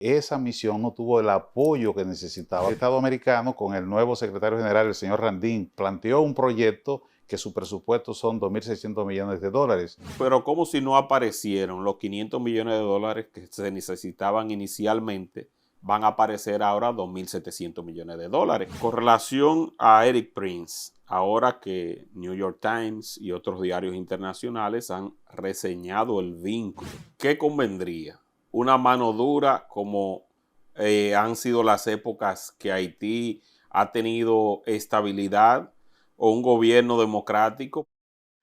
esa misión no tuvo el apoyo que necesitaba. El Estado americano, con el nuevo secretario general, el señor Randin, planteó un proyecto que su presupuesto son 2.600 millones de dólares. Pero como si no aparecieron los 500 millones de dólares que se necesitaban inicialmente, van a aparecer ahora 2.700 millones de dólares. Con relación a Eric Prince, ahora que New York Times y otros diarios internacionales han reseñado el vínculo, ¿qué convendría? ¿Una mano dura como han sido las épocas que Haití ha tenido estabilidad o un gobierno democrático?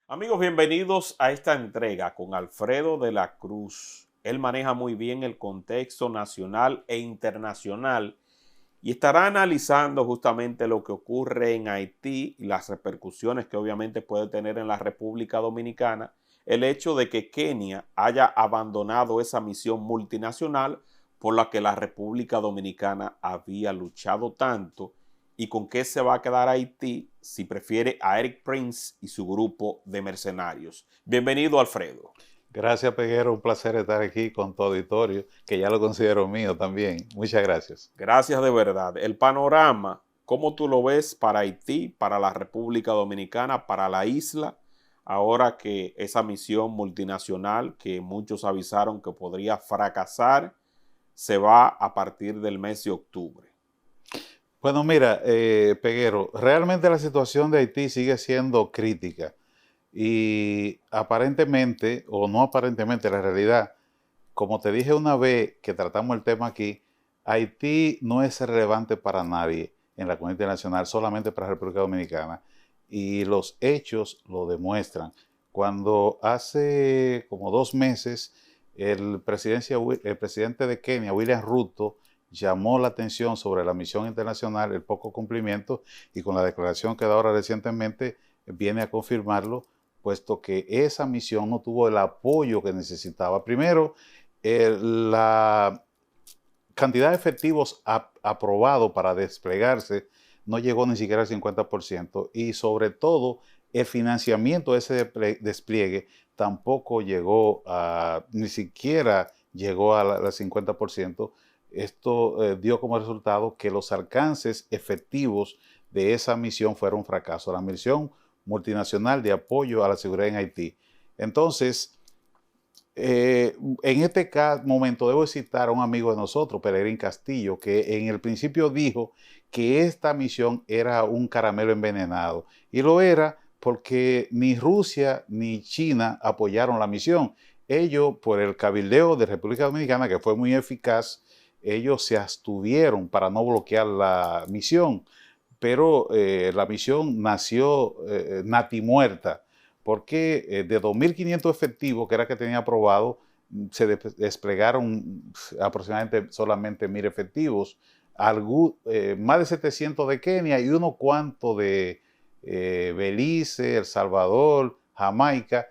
Amigos, bienvenidos a esta entrega con Alfredo de la Cruz. Él maneja muy bien el contexto nacional e internacional y estará analizando justamente lo que ocurre en Haití y las repercusiones que obviamente puede tener en la República Dominicana el hecho de que Kenia haya abandonado esa misión multinacional por la que la República Dominicana había luchado tanto, y con qué se va a quedar Haití si prefiere a Eric Prince y su grupo de mercenarios. Bienvenido, Alfredo. Gracias, Peguero. Un placer estar aquí con tu auditorio, que ya lo considero mío también. Muchas gracias. Gracias de verdad. El panorama, ¿cómo tú lo ves para Haití, para la República Dominicana, para la isla, ahora que esa misión multinacional que muchos avisaron que podría fracasar se va a partir del mes de octubre? Bueno, mira, Peguero, realmente la situación de Haití sigue siendo crítica y aparentemente, o no aparentemente, la realidad, como te dije una vez que tratamos el tema aquí, Haití no es relevante para nadie en la comunidad internacional, solamente para la República Dominicana. Y los hechos lo demuestran. Cuando hace como 2 meses el presidente de Kenia, William Ruto, llamó la atención sobre la misión internacional, el poco cumplimiento, y con la declaración que da ahora recientemente viene a confirmarlo, puesto que esa misión no tuvo el apoyo que necesitaba. Primero, la cantidad de efectivos aprobado para desplegarse no llegó ni siquiera al 50%, y sobre todo el financiamiento de ese despliegue tampoco llegó ni siquiera llegó al 50%. Esto dio como resultado que los alcances efectivos de esa misión fueron un fracaso. La misión multinacional de apoyo a la seguridad en Haití. Entonces, en este momento debo citar a un amigo de nosotros, Peregrín Castillo, que en el principio dijo que esta misión era un caramelo envenenado. Y lo era porque ni Rusia ni China apoyaron la misión. Ellos, por el cabildeo de República Dominicana, que fue muy eficaz, ellos se abstuvieron para no bloquear la misión. Pero la misión nació natimuerta, porque de 2.500 efectivos que era que tenía aprobado, se desplegaron aproximadamente solamente 1.000 efectivos, más de 700 de Kenia y unos cuantos de Belice, El Salvador, Jamaica,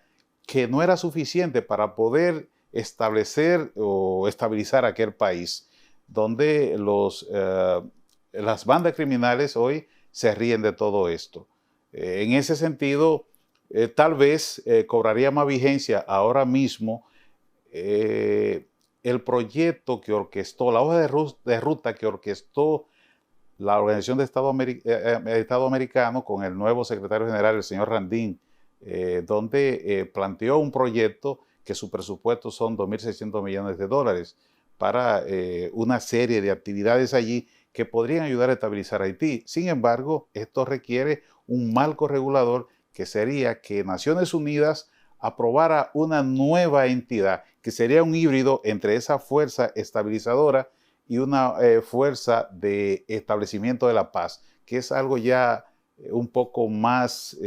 que no era suficiente para poder establecer o estabilizar aquel país, donde las bandas criminales hoy se ríen de todo esto. En ese sentido, tal vez cobraría más vigencia ahora mismo el proyecto que orquestó, la hoja de ruta que orquestó la Organización de Estado Americano con el nuevo secretario general, el señor Randin, donde planteó un proyecto que su presupuesto son 2.600 millones de dólares para una serie de actividades allí que podrían ayudar a estabilizar Haití. Sin embargo, esto requiere un marco regulador, que sería que Naciones Unidas aprobara una nueva entidad, que sería un híbrido entre esa fuerza estabilizadora y una fuerza de establecimiento de la paz, que es algo ya un poco más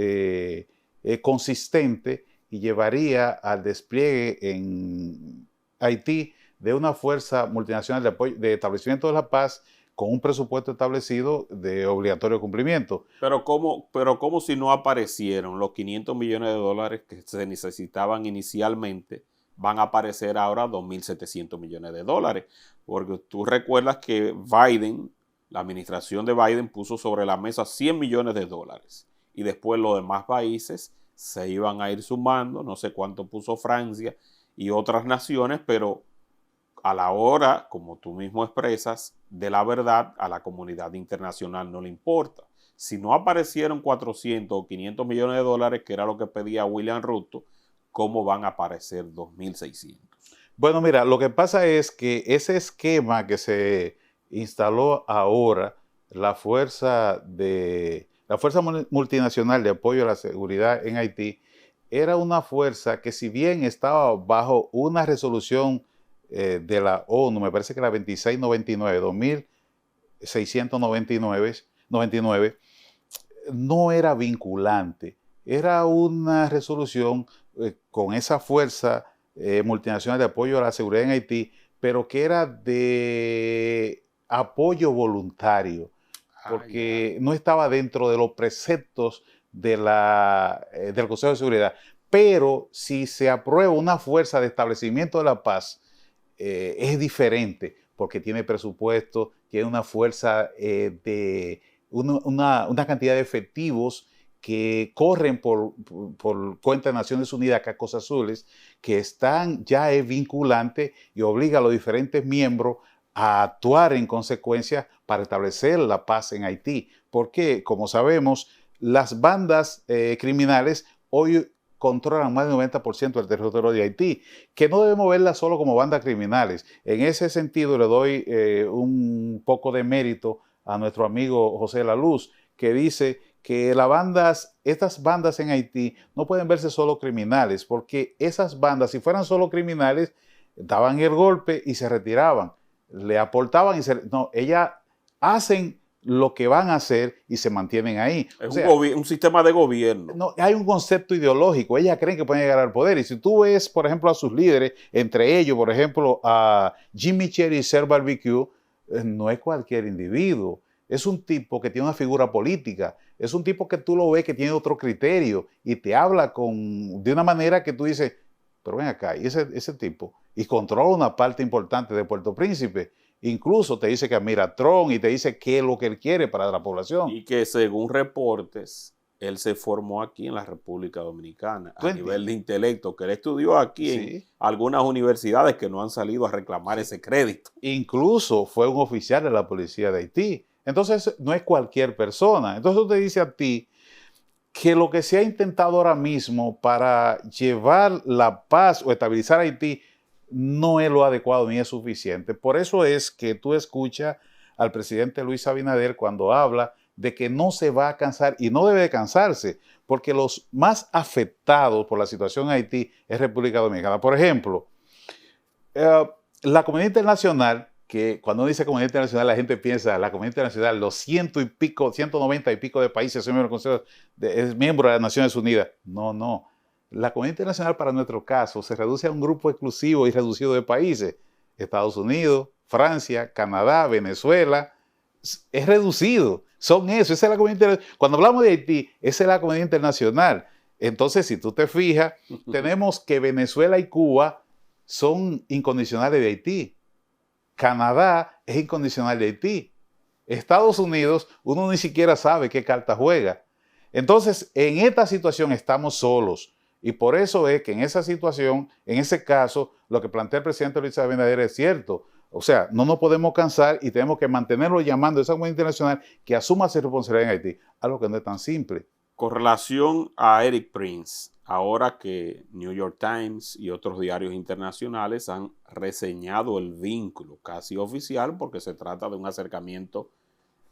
consistente, y llevaría al despliegue en Haití de una fuerza multinacional de establecimiento de la paz con un presupuesto establecido de obligatorio cumplimiento. Pero ¿cómo si no aparecieron los 500 millones de dólares que se necesitaban inicialmente? Van a aparecer ahora 2.700 millones de dólares. Porque tú recuerdas que Biden, la administración de Biden, puso sobre la mesa 100 millones de dólares. Y después los demás países se iban a ir sumando, no sé cuánto puso Francia y otras naciones, pero a la hora, como tú mismo expresas, de la verdad, a la comunidad internacional no le importa. Si no aparecieron 400 o 500 millones de dólares, que era lo que pedía William Ruto, ¿cómo van a aparecer 2.600? Bueno, mira, lo que pasa es que ese esquema que se instaló ahora, la fuerza multinacional de apoyo a la seguridad en Haití, era una fuerza que, si bien estaba bajo una resolución de la ONU, me parece que la 2699, 2699, no era vinculante. Era una resolución con esa fuerza multinacional de apoyo a la seguridad en Haití, pero que era de apoyo voluntario, porque no estaba dentro de los preceptos del Consejo de Seguridad. Pero si se aprueba una fuerza de establecimiento de la paz, es diferente, porque tiene presupuesto, tiene una fuerza de una cantidad de efectivos que corren por cuenta de Naciones Unidas, Cacos Azules, que están ya es vinculante y obliga a los diferentes miembros a actuar en consecuencia para establecer la paz en Haití. Porque, como sabemos, las bandas criminales hoy controlan más del 90% del territorio de Haití, que no debemos verlas solo como bandas criminales. En ese sentido le doy un poco de mérito a nuestro amigo José La Luz, que dice que estas bandas en Haití no pueden verse solo criminales, porque esas bandas, si fueran solo criminales, daban el golpe y se retiraban, le aportaban no, ellas hacen lo que van a hacer y se mantienen ahí. Es un sistema de gobierno. No, hay un concepto ideológico. Ellas creen que pueden llegar al poder. Y si tú ves, por ejemplo, a sus líderes, entre ellos, por ejemplo, a Jimmy Cherry y Ser Barbecue, no es cualquier individuo. Es un tipo que tiene una figura política. Es un tipo que tú lo ves que tiene otro criterio y te habla de una manera que tú dices, pero ven acá, y ese tipo, y controla una parte importante de Puerto Príncipe. Incluso te dice que admira a Trump y te dice qué es lo que él quiere para la población. Y que según reportes, él se formó aquí en la República Dominicana a nivel de intelecto, que él estudió aquí en algunas universidades que no han salido a reclamar ese crédito. Incluso fue un oficial de la policía de Haití. Entonces no es cualquier persona. Entonces te dice a ti que lo que se ha intentado ahora mismo para llevar la paz o estabilizar Haití no es lo adecuado ni es suficiente. Por eso es que tú escuchas al presidente Luis Abinader cuando habla de que no se va a cansar y no debe de cansarse, porque los más afectados por la situación en Haití es República Dominicana. Por ejemplo, la comunidad internacional, que cuando uno dice comunidad internacional la gente piensa la comunidad internacional, los 190 y pico de países son miembros de las Naciones Unidas. No. La comunidad internacional para nuestro caso se reduce a un grupo exclusivo y reducido de países. Estados Unidos, Francia, Canadá, Venezuela. Es reducido. Son eso. Esa es la comunidad internacional. Cuando hablamos de Haití, esa es la comunidad internacional. Entonces, si tú te fijas, tenemos que Venezuela y Cuba son incondicionales de Haití. Canadá es incondicional de Haití. Estados Unidos, uno ni siquiera sabe qué carta juega. Entonces, en esta situación estamos solos. Y por eso es que en esa situación, en ese caso, lo que plantea el presidente Luis Abinader es cierto. O sea, no nos podemos cansar y tenemos que mantenerlo llamando a esa comunidad internacional que asuma su responsabilidad en Haití. Algo que no es tan simple. Con relación a Eric Prince, ahora que New York Times y otros diarios internacionales han reseñado el vínculo casi oficial, porque se trata de un acercamiento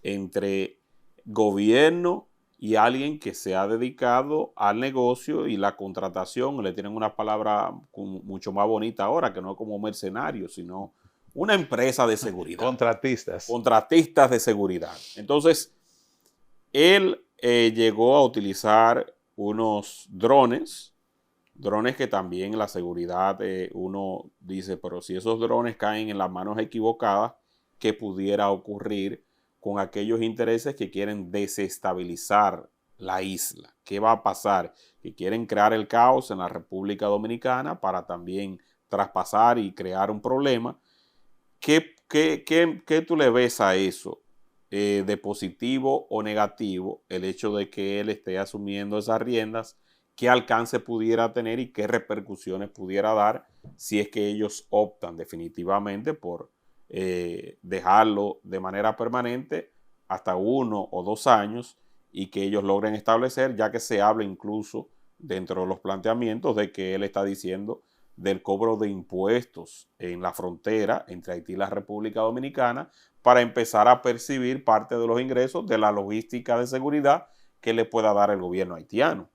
entre gobierno y alguien que se ha dedicado al negocio y la contratación, le tienen una palabra mucho más bonita ahora, que no como mercenarios, sino una empresa de seguridad. Contratistas de seguridad. Entonces, él llegó a utilizar unos drones que también la seguridad, uno dice, pero si esos drones caen en las manos equivocadas, ¿qué pudiera ocurrir con aquellos intereses que quieren desestabilizar la isla? ¿Qué va a pasar? Que quieren crear el caos en la República Dominicana para también traspasar y crear un problema. ¿Qué tú le ves a eso? De positivo o negativo, el hecho de que él esté asumiendo esas riendas qué alcance pudiera tener y qué repercusiones pudiera dar si es que ellos optan definitivamente por dejarlo de manera permanente hasta 1 o 2 años y que ellos logren establecer, ya que se habla incluso dentro de los planteamientos de que él está diciendo del cobro de impuestos en la frontera entre Haití y la República Dominicana para empezar a percibir parte de los ingresos de la logística de seguridad que le pueda dar el gobierno haitiano.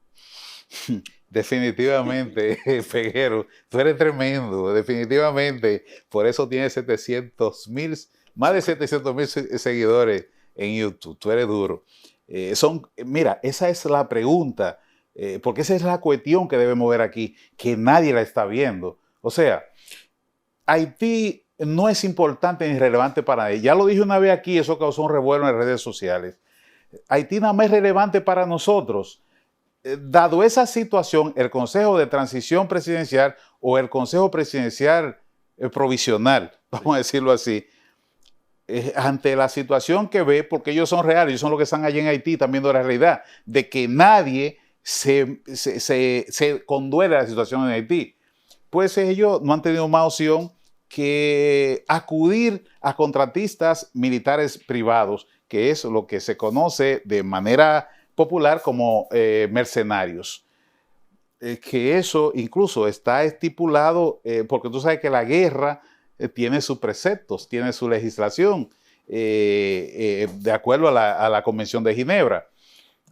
Definitivamente, Peguero, tú eres tremendo, definitivamente. Por eso tienes 700,000, más de 700,000 seguidores en YouTube. Tú eres duro. Mira, esa es la pregunta, porque esa es la cuestión que debemos ver aquí, que nadie la está viendo. O sea, Haití no es importante ni relevante para nadie. Ya lo dije una vez aquí, eso causó un revuelo en las redes sociales. Haití nada más es relevante para nosotros. Dado esa situación, el Consejo de Transición Presidencial o el Consejo Presidencial Provisional, vamos a decirlo así, ante la situación que ve, porque ellos son reales, ellos son los que están allí en Haití, también viendo la realidad de que nadie se conduele a la situación en Haití, pues ellos no han tenido más opción que acudir a contratistas militares privados, que es lo que se conoce de manera popular como mercenarios. Que eso incluso está estipulado, porque tú sabes que la guerra tiene sus preceptos, tiene su legislación, de acuerdo a la Convención de Ginebra.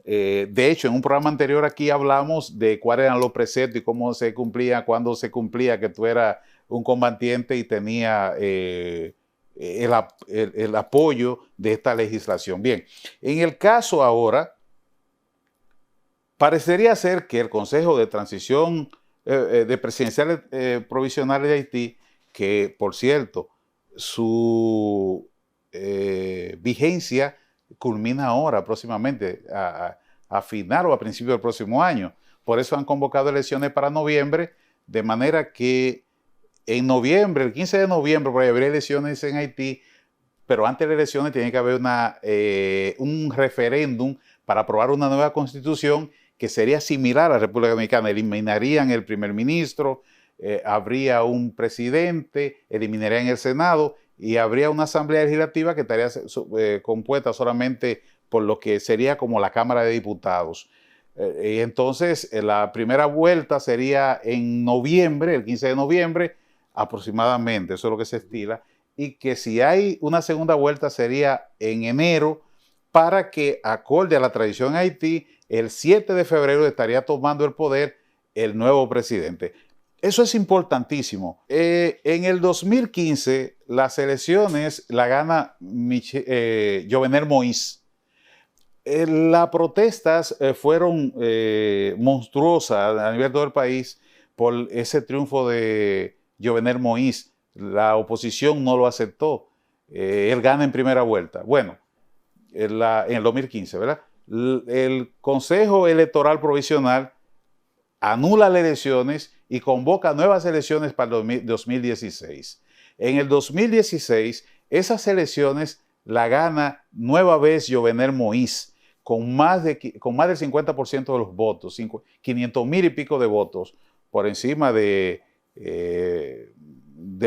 De hecho, en un programa anterior aquí hablamos de cuáles eran los preceptos y cómo se cumplía, cuándo se cumplía que tú eras un combatiente y tenía el apoyo de esta legislación. Bien, en el caso ahora, parecería ser que el Consejo de Transición de Presidenciales Provisionales de Haití, que por cierto, su vigencia culmina ahora próximamente, a final o a principio del próximo año. Por eso han convocado elecciones para noviembre, de manera que en noviembre, el 15 de noviembre, por ahí habría elecciones en Haití, pero antes de las elecciones tiene que haber un referéndum para aprobar una nueva constitución que sería similar a la República Dominicana. Eliminarían el primer ministro, habría un presidente, eliminarían el Senado y habría una asamblea legislativa que estaría compuesta solamente por lo que sería como la Cámara de Diputados. Y entonces la primera vuelta sería en noviembre, el 15 de noviembre aproximadamente, eso es lo que se estila, y que si hay una segunda vuelta sería en enero, para que, acorde a la tradición en Haití, el 7 de febrero estaría tomando el poder el nuevo presidente. Eso es importantísimo. En el 2015, las elecciones la gana Jovenel Moïse. Las protestas fueron monstruosas a nivel de todo el país por ese triunfo de Jovenel Moïse. La oposición no lo aceptó. Él gana en primera vuelta. Bueno, en el 2015, ¿verdad? El Consejo Electoral Provisional anula las elecciones y convoca nuevas elecciones para el 2016. En el 2016, esas elecciones la gana nueva vez Jovenel Moïse, con más del 50% de los votos, 500,000 y pico de votos, por encima de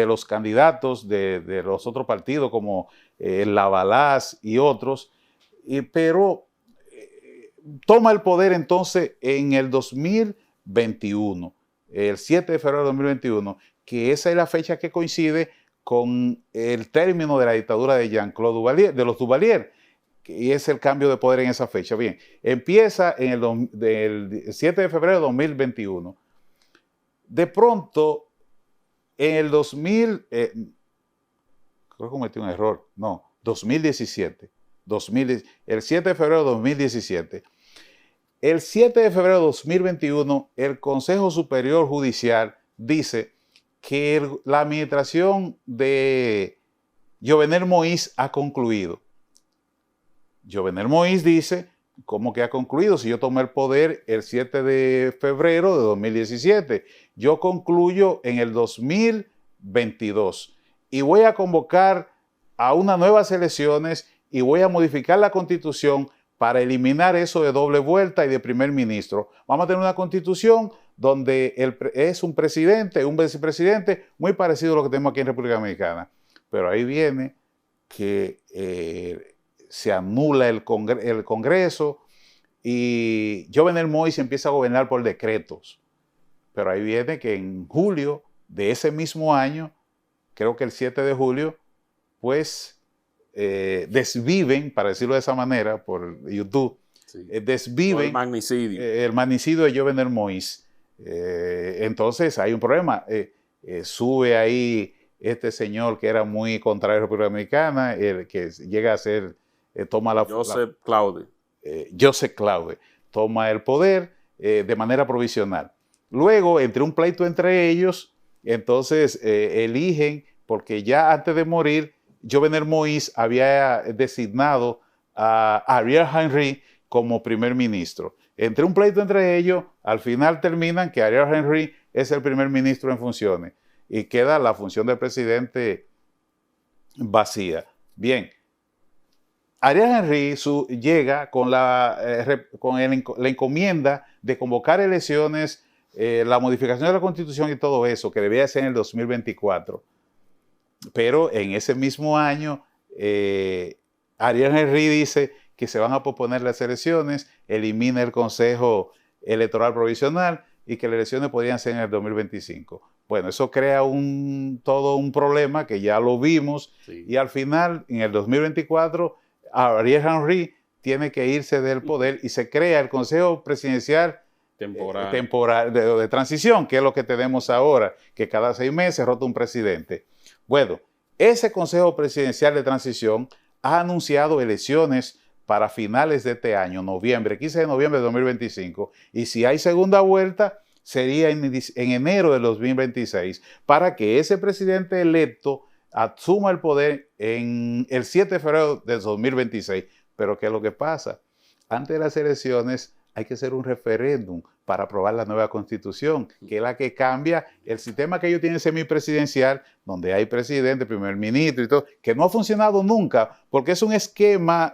los candidatos de los otros partidos como la Balaz y otros, pero toma el poder entonces en el 2021, el 7 de febrero de 2021, que esa es la fecha que coincide con el término de la dictadura de Jean-Claude Duvalier, de los Duvalier, y es el cambio de poder en esa fecha. Bien, empieza en el 7 de febrero de 2021. De pronto, en el 2000, creo que cometí un error, no, 2017, el 7 de febrero de 2017. El 7 de febrero de 2021, el Consejo Superior Judicial dice que la administración de Jovenel Moïse ha concluido. Jovenel Moïse dice, ¿cómo que ha concluido? Si yo tomé el poder el 7 de febrero de 2017, yo concluyo en el 2022 y voy a convocar a unas nuevas elecciones y voy a modificar la Constitución para eliminar eso de doble vuelta y de primer ministro. Vamos a tener una constitución donde es un presidente, un vicepresidente, muy parecido a lo que tenemos aquí en República Dominicana. Pero ahí viene que se anula el Congreso y Jovenel Moïse empieza a gobernar por decretos. Pero ahí viene que en julio de ese mismo año, creo que el 7 de julio, pues desviven, para decirlo de esa manera, por YouTube, Sí. desviven el magnicidio de Jovenel Moïse. Entonces hay un problema. Sube ahí este señor que era muy contrario a la República Dominicana, el que llega a ser, Joseph Claude. Joseph Claude, toma el poder de manera provisional. Luego, entre un pleito entre ellos, entonces eligen, porque ya antes de morir, Jovenel Moïse había designado a Ariel Henry como primer ministro. Entre un pleito entre ellos, al final terminan que Ariel Henry es el primer ministro en funciones y queda la función del presidente vacía. Bien, Ariel Henry llega con la encomienda de convocar elecciones, la modificación de la Constitución y todo eso, que debía ser en el 2024. Pero en ese mismo año, Ariel Henry dice que se van a posponer las elecciones, elimina el Consejo Electoral Provisional y que las elecciones podrían ser en el 2025. Bueno, eso crea todo un problema que ya lo vimos, sí. Y al final, en el 2024, Ariel Henry tiene que irse del poder y se crea el Consejo Presidencial temporal de transición, que es lo que tenemos ahora, que cada 6 meses rota un presidente. Bueno, ese Consejo Presidencial de Transición ha anunciado elecciones para finales de este año, noviembre, 15 de noviembre de 2025, y si hay segunda vuelta, sería en enero de 2026, para que ese presidente electo asuma el poder en el 7 de febrero de 2026. Pero ¿qué es lo que pasa? Antes de las elecciones hay que hacer un referéndum para aprobar la nueva constitución, que es la que cambia el sistema que ellos tienen semipresidencial, donde hay presidente, primer ministro y todo, que no ha funcionado nunca, porque es un sistema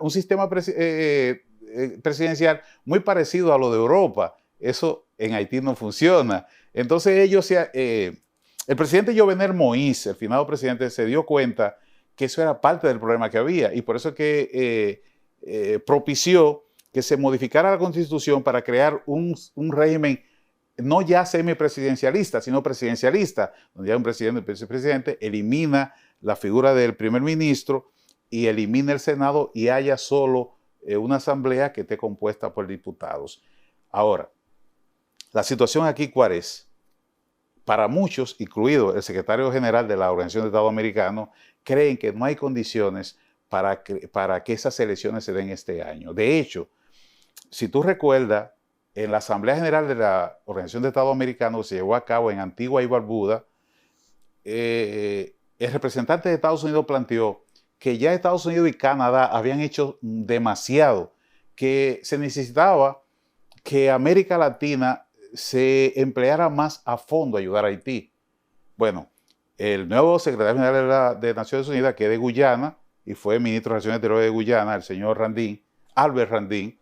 presidencial muy parecido a lo de Europa. Eso en Haití no funciona. Entonces el presidente Jovenel Moïse, el finado presidente, se dio cuenta que eso era parte del problema que había, y por eso es que propició que se modificara la Constitución para crear un régimen no ya semipresidencialista, sino presidencialista, donde hay un presidente y un vicepresidente, elimina la figura del primer ministro y elimina el Senado y haya solo una asamblea que esté compuesta por diputados. Ahora, la situación aquí, ¿cuál es? Para muchos, incluido el secretario general de la Organización de Estados Americanos, creen que no hay condiciones para que esas elecciones se den este año. De hecho, si tú recuerdas, en la Asamblea General de la Organización de Estados Americanos que se llevó a cabo en Antigua y Barbuda, el representante de Estados Unidos planteó que ya Estados Unidos y Canadá habían hecho demasiado, que se necesitaba que América Latina se empleara más a fondo a ayudar a Haití. Bueno, el nuevo secretario general de Naciones Unidas, que es de Guyana, y fue ministro de Relaciones Exteriores de Guyana, el señor Albert Randin,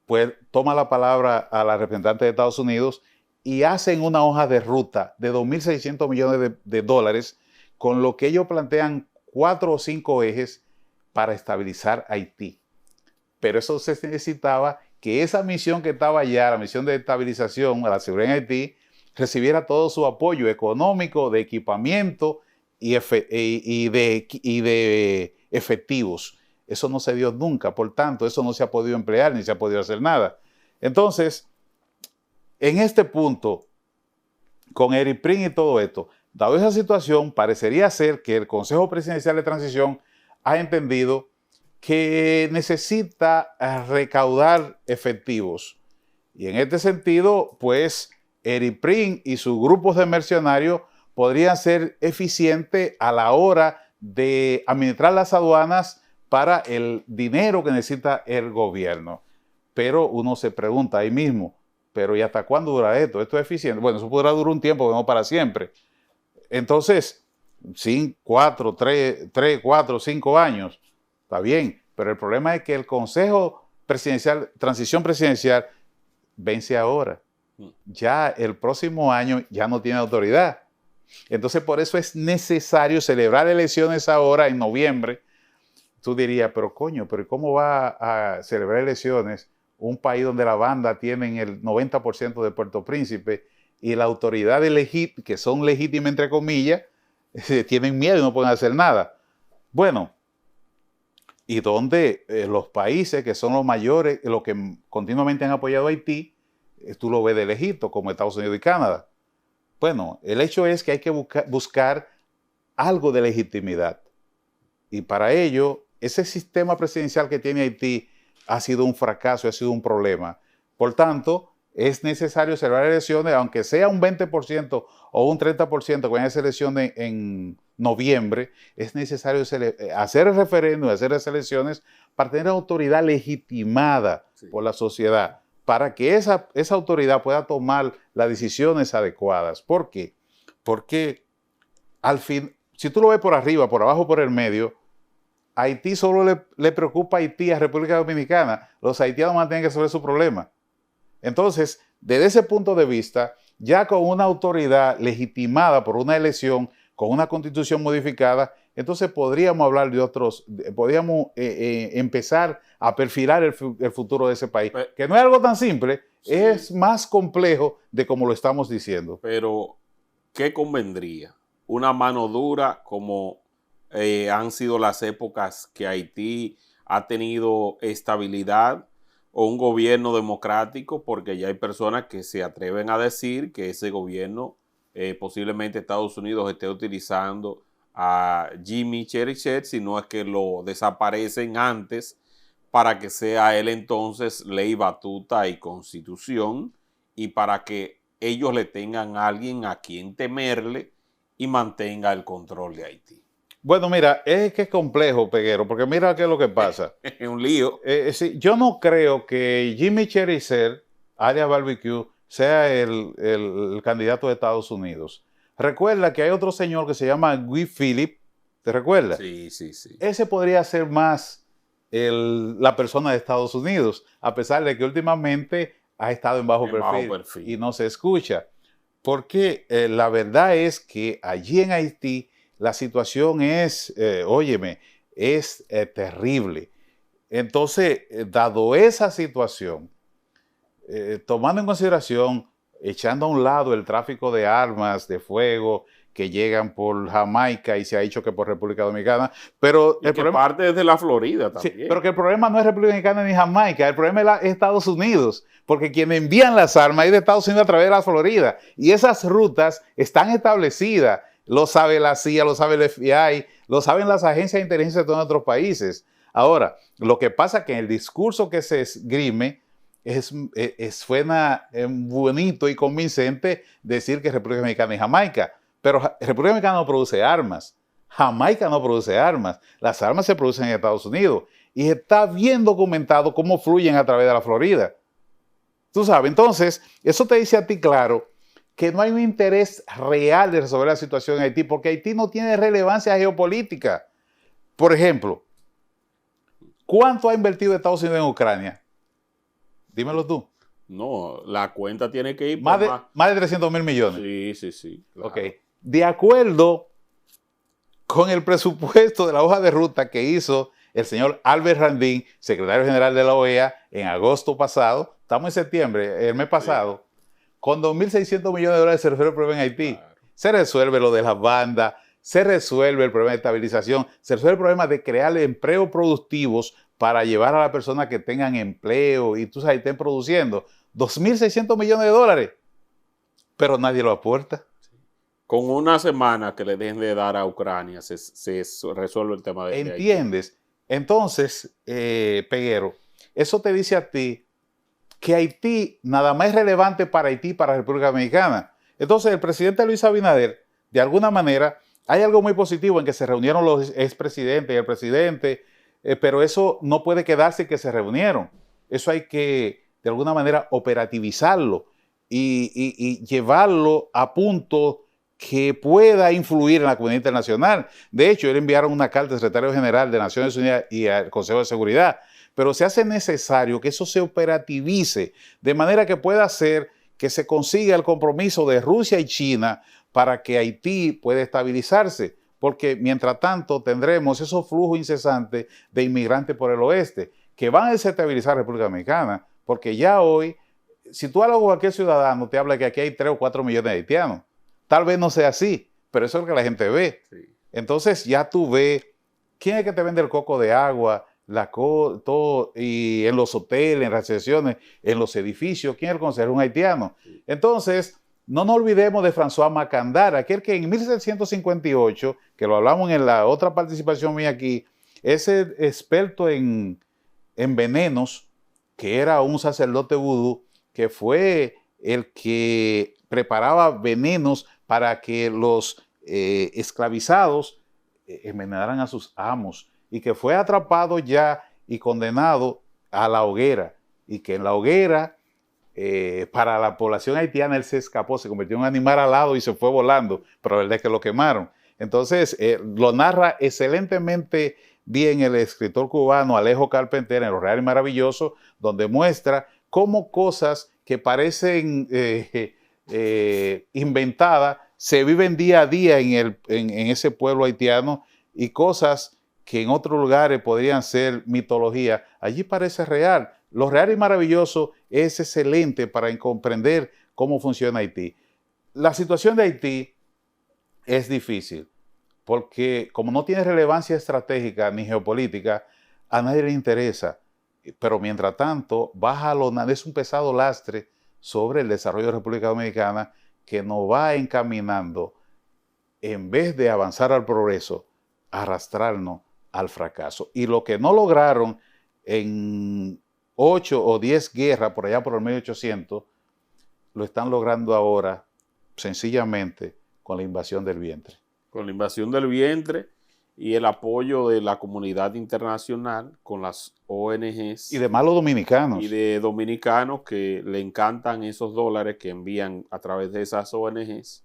pues toma la palabra a la representante de Estados Unidos y hacen una hoja de ruta de 2.600 millones de dólares, con lo que ellos plantean 4 o 5 ejes para estabilizar Haití. Pero eso se necesitaba que esa misión que estaba allá, la misión de estabilización a la seguridad en Haití, recibiera todo su apoyo económico, de equipamiento y de efectivos. Eso no se dio nunca, por tanto, eso no se ha podido emplear ni se ha podido hacer nada. Entonces, en este punto, con Eric Prince y todo esto, dado esa situación, parecería ser que el Consejo Presidencial de Transición ha entendido que necesita recaudar efectivos. Y en este sentido, pues, Eric Prince y sus grupos de mercenarios podrían ser eficientes a la hora de administrar las aduanas para el dinero que necesita el gobierno. Pero uno se pregunta ahí mismo, ¿pero y hasta cuándo dura esto? ¿Esto es eficiente? Bueno, eso podrá durar un tiempo, pero no para siempre. Entonces, 3, 4, 5 años, está bien, pero el problema es que el Consejo transición presidencial, vence ahora. Ya el próximo año ya no tiene autoridad. Entonces, por eso es necesario celebrar elecciones ahora en noviembre. Tú dirías, pero coño, ¿pero cómo va a celebrar elecciones un país donde la banda tienen el 90% de Puerto Príncipe y la autoridad que son legítimas, entre comillas, tienen miedo y no pueden hacer nada? Bueno, y donde los países que son los mayores, los que continuamente han apoyado a Haití, tú lo ves de lejito, como Estados Unidos y Canadá. Bueno, el hecho es que hay que buscar algo de legitimidad. Y para ello, ese sistema presidencial que tiene Haití ha sido un fracaso, ha sido un problema. Por tanto, es necesario celebrar elecciones, aunque sea un 20% o un 30% con esas elecciones en noviembre, es necesario hacer el referéndum, hacer las elecciones para tener autoridad legitimada por la sociedad, para que esa autoridad pueda tomar las decisiones adecuadas. ¿Por qué? Porque al fin, si tú lo ves por arriba, por abajo, por el medio, Haití solo le preocupa a Haití, a República Dominicana. Los haitianos van a tener que resolver su problema. Entonces, desde ese punto de vista, ya con una autoridad legitimada por una elección, con una constitución modificada, entonces podríamos hablar de otros, podríamos empezar a perfilar el futuro de ese país, que no es algo tan simple, sí, es más complejo de como lo estamos diciendo. Pero, ¿qué convendría? Una mano dura como han sido las épocas que Haití ha tenido estabilidad, o un gobierno democrático, porque ya hay personas que se atreven a decir que ese gobierno posiblemente Estados Unidos esté utilizando a Jimmy Cherichet, si no es que lo desaparecen antes, para que sea él entonces ley, batuta y constitución, y para que ellos le tengan a alguien a quien temerle y mantenga el control de Haití. Bueno, mira, es que es complejo, Peguero, porque mira qué es lo que pasa. Es un lío. Sí, yo no creo que Jimmy Cherichet, alias Barbecue, sea el candidato de Estados Unidos. Recuerda que hay otro señor que se llama Guy Philippe, ¿te recuerdas? Sí, sí, sí. Ese podría ser más la persona de Estados Unidos, a pesar de que últimamente ha estado en bajo perfil y no se escucha. Porque la verdad es que allí en Haití la situación es, óyeme, es terrible. Entonces, dado esa situación, tomando en consideración, echando a un lado el tráfico de armas, de fuego, que llegan por Jamaica y se ha dicho que por República Dominicana, pero el problema parte desde la Florida también. Sí, pero que el problema no es República Dominicana ni Jamaica, el problema es Estados Unidos, porque quienes envían las armas es de Estados Unidos a través de la Florida, y esas rutas están establecidas. Lo sabe la CIA, lo sabe el FBI, lo saben las agencias de inteligencia de todos nuestros países. Ahora, lo que pasa es que en el discurso que se esgrime suena bonito y convincente decir que República Dominicana y Jamaica, pero República Dominicana no produce armas, Jamaica no produce armas, las armas se producen en Estados Unidos y está bien documentado cómo fluyen a través de la Florida. Tú sabes, entonces, eso te dice a ti claro que no hay un interés real de resolver la situación en Haití, porque Haití no tiene relevancia geopolítica. Por ejemplo, ¿cuánto ha invertido Estados Unidos en Ucrania? Dímelo tú. No, la cuenta tiene que ir más de 300,000 millones. Sí, sí, sí. Claro. Ok. De acuerdo con el presupuesto de la hoja de ruta que hizo el señor Albert Randin, secretario general de la OEA, en agosto pasado, estamos en septiembre, el mes pasado, sí, con 2.600 millones de dólares se resuelve el problema en Haití. Claro. Se resuelve lo de las bandas, se resuelve el problema de estabilización, se resuelve el problema de crear empleos productivos para llevar a las personas que tengan empleo y tú sabes, estén produciendo 2.600 millones de dólares, pero nadie lo aporta. Con una semana que le dejen de dar a Ucrania se resuelve el tema de Haití. ¿Entiendes? Entonces, Peguero, eso te dice a ti que Haití nada más es relevante para Haití y para la República Dominicana. Entonces, el presidente Luis Abinader, de alguna manera, hay algo muy positivo en que se reunieron los expresidentes y el presidente, pero eso no puede quedarse que se reunieron. Eso hay que, de alguna manera, operativizarlo y llevarlo a punto que pueda influir en la comunidad internacional. De hecho, ellos enviaron una carta al secretario general de Naciones Unidas y al Consejo de Seguridad, pero se hace necesario que eso se operativice de manera que pueda hacer que se consiga el compromiso de Rusia y China para que Haití pueda estabilizarse, porque mientras tanto tendremos esos flujos incesantes de inmigrantes por el oeste que van a desestabilizar la República Dominicana, porque ya hoy, si tú hablas con cualquier ciudadano, te habla que aquí hay 3 o 4 millones de haitianos. Tal vez no sea así, pero eso es lo que la gente ve. Sí. Entonces ya tú ves quién es que te vende el coco de agua, todo, y en los hoteles, en las recepciones, en los edificios, quién es el consejero, un haitiano. Sí. Entonces, no nos olvidemos de François Macandar, aquel que en 1758, que lo hablamos en la otra participación mía aquí, ese experto en venenos, que era un sacerdote vudú, que fue el que preparaba venenos para que los esclavizados envenenaran a sus amos, y que fue atrapado ya y condenado a la hoguera, y que en la hoguera, para la población haitiana, él se escapó, se convirtió en un animal alado y se fue volando, pero la verdad es que lo quemaron. Entonces, lo narra excelentemente bien el escritor cubano Alejo Carpenter en Lo Real y Maravilloso, donde muestra cómo cosas que parecen inventadas se viven día a día en ese pueblo haitiano, y cosas que en otros lugares podrían ser mitología, allí parece real. Lo Real y Maravilloso es excelente para comprender cómo funciona Haití. La situación de Haití es difícil, porque como no tiene relevancia estratégica ni geopolítica, a nadie le interesa. Pero mientras tanto, es un pesado lastre sobre el desarrollo de la República Dominicana, que nos va encaminando, en vez de avanzar al progreso, a arrastrarnos al fracaso. Y lo que no lograron en 8 o 10 guerras por allá por el 1800, lo están logrando ahora sencillamente con la invasión del vientre. Con la invasión del vientre y el apoyo de la comunidad internacional con las ONGs. Y de malos dominicanos. Y de dominicanos que le encantan esos dólares que envían a través de esas ONGs,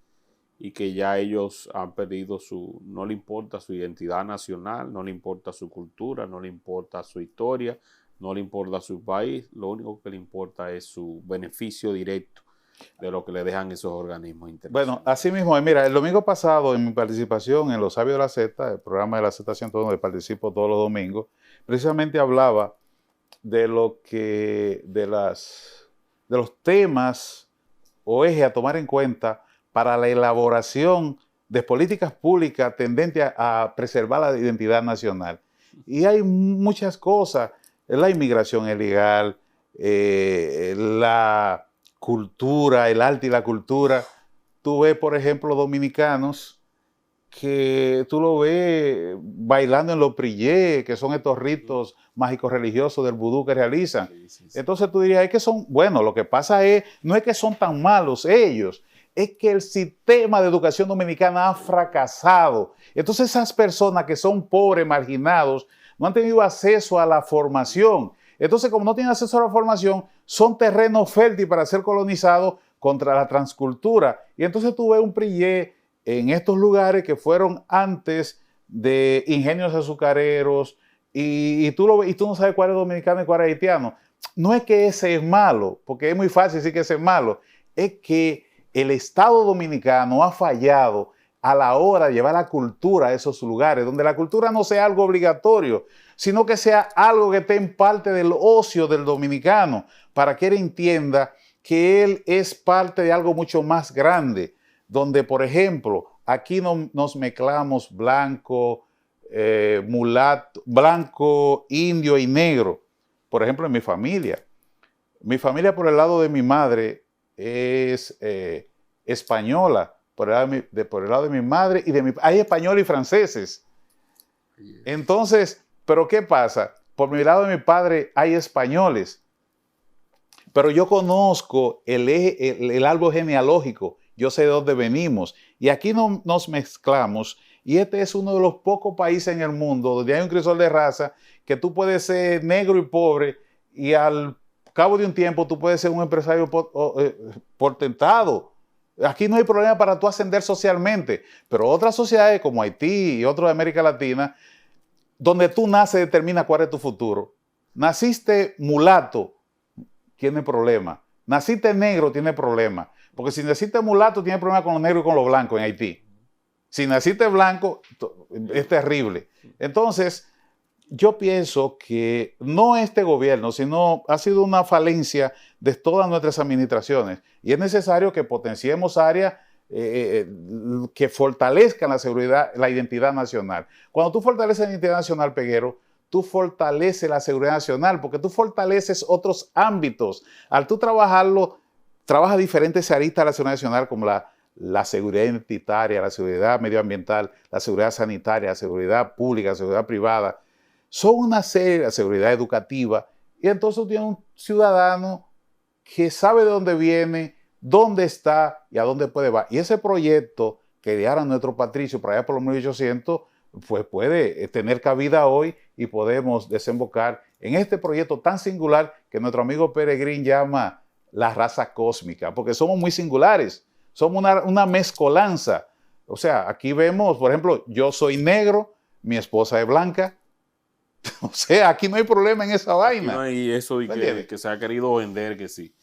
y que ya ellos han perdido no le importa su identidad nacional, no le importa su cultura, no le importa su historia, no le importa su país, lo único que le importa es su beneficio directo de lo que le dejan esos organismos internacionales. Bueno, así mismo, mira, el domingo pasado en mi participación en Los Sabios de la Z, el programa de la Z101, donde participo todos los domingos, precisamente hablaba de los temas o ejes a tomar en cuenta para la elaboración de políticas públicas tendentes a preservar la identidad nacional. Y hay muchas cosas, la inmigración ilegal, la cultura, el arte y la cultura. Tú ves, por ejemplo, dominicanos que tú lo ves bailando en los prillés, que son estos ritos mágicos religiosos del vudú que realizan. Sí. Entonces tú dirías, es que son, bueno, lo que pasa no es que son tan malos ellos, es que el sistema de educación dominicana ha fracasado. Entonces esas personas que son pobres, marginados, no han tenido acceso a la formación. Entonces, como no tienen acceso a la formación, son terreno fértil para ser colonizados contra la transcultura. Y entonces tú ves un prillé en estos lugares que fueron antes de ingenios azucareros, y tú lo ves y tú no sabes cuál es dominicano y cuál es haitiano. No es que ese es malo, porque es muy fácil decir que ese es malo, es que el Estado dominicano ha fallado a la hora de llevar la cultura a esos lugares, donde la cultura no sea algo obligatorio, sino que sea algo que esté en parte del ocio del dominicano, para que él entienda que él es parte de algo mucho más grande, donde, por ejemplo, aquí nos mezclamos blanco, mulato, blanco, indio y negro. Por ejemplo, en mi familia por el lado de mi madre es española, por el lado de mi madre, y hay españoles y franceses. Entonces, ¿pero qué pasa? Por mi lado de mi padre hay españoles, pero yo conozco el árbol genealógico, yo sé de dónde venimos, y aquí no nos mezclamos, y este es uno de los pocos países en el mundo donde hay un crisol de raza, que tú puedes ser negro y pobre, y al cabo de un tiempo tú puedes ser un empresario portentado. Aquí no hay problema para tú ascender socialmente, pero otras sociedades como Haití y otros de América Latina, donde tú naces determina cuál es tu futuro. Naciste mulato, tiene problema. Naciste negro, tiene problema. Porque si naciste mulato, tiene problema con los negros y con los blancos en Haití. Si naciste blanco, es terrible. Entonces, yo pienso que no este gobierno, sino ha sido una falencia de todas nuestras administraciones. Y es necesario que potenciemos áreas que fortalezcan la seguridad, la identidad nacional. Cuando tú fortaleces la identidad nacional, Peguero, tú fortaleces la seguridad nacional, porque tú fortaleces otros ámbitos. Al tú trabajarlo, trabaja diferentes aristas de la seguridad nacional, como la seguridad identitaria, la seguridad medioambiental, la seguridad sanitaria, la seguridad pública, la seguridad privada. Son una serie de seguridad educativa, y entonces tú tienes un ciudadano que sabe de dónde viene, dónde está y a dónde puede ir. Y ese proyecto que idearon nuestros patricios por allá por los 1800, pues puede tener cabida hoy y podemos desembocar en este proyecto tan singular que nuestro amigo Peregrín llama la raza cósmica, porque somos muy singulares, somos una mezcolanza. O sea, aquí vemos, por ejemplo, yo soy negro, mi esposa es blanca. O sea, aquí no hay problema en esa vaina. No hay eso de que se ha querido vender, que sí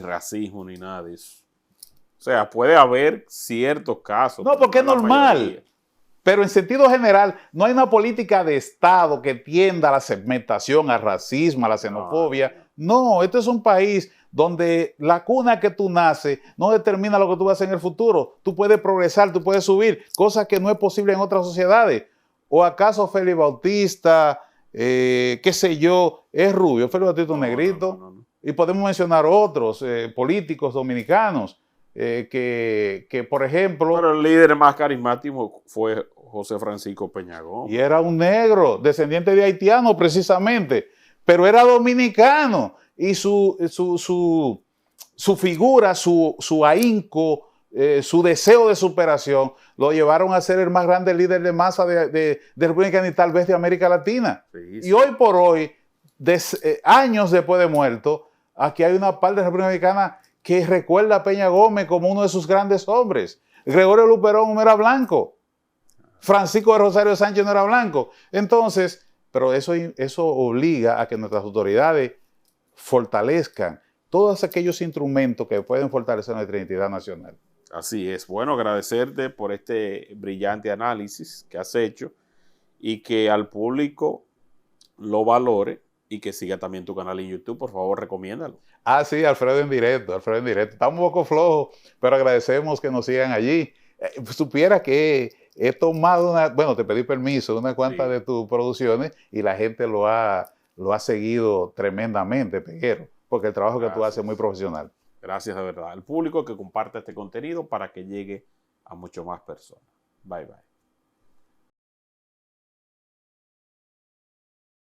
racismo ni nada de eso. O sea, puede haber ciertos casos. No, porque es normal. Pero en sentido general, no hay una política de Estado que tienda a la segmentación, al racismo, a la xenofobia. No, este es un país donde la cuna que tú naces no determina lo que tú vas a hacer en el futuro. Tú puedes progresar, tú puedes subir, cosas que no es posible en otras sociedades. ¿O acaso Félix Bautista, qué sé yo, es rubio? Félix Bautista es un negrito. No. Y podemos mencionar otros políticos dominicanos que, por ejemplo... Pero el líder más carismático fue José Francisco Peña Gómez. Y era un negro, descendiente de haitiano precisamente, pero era dominicano. Y su figura, su ahínco, su deseo de superación, lo llevaron a ser el más grande líder de masa de República Dominicana y tal vez de América Latina. Sí. Y hoy por hoy, años después de muerto, aquí hay una parte de República Dominicana que recuerda a Peña Gómez como uno de sus grandes hombres. Gregorio Luperón no era blanco. Francisco de Rosario Sánchez no era blanco. Entonces, pero eso obliga a que nuestras autoridades fortalezcan todos aquellos instrumentos que pueden fortalecer nuestra identidad nacional. Así es. Bueno, agradecerte por este brillante análisis que has hecho y que al público lo valore y que siga también tu canal en YouTube. Por favor, recomiéndalo. Ah, sí, Alfredo en directo. Estamos un poco flojos, pero agradecemos que nos sigan allí. Supiera que he tomado te pedí permiso, una cuanta de tus producciones y la gente lo ha seguido tremendamente, Peguero, porque el trabajo que tú haces es muy profesional. Gracias de verdad al público que comparte este contenido para que llegue a mucho más personas. Bye, bye.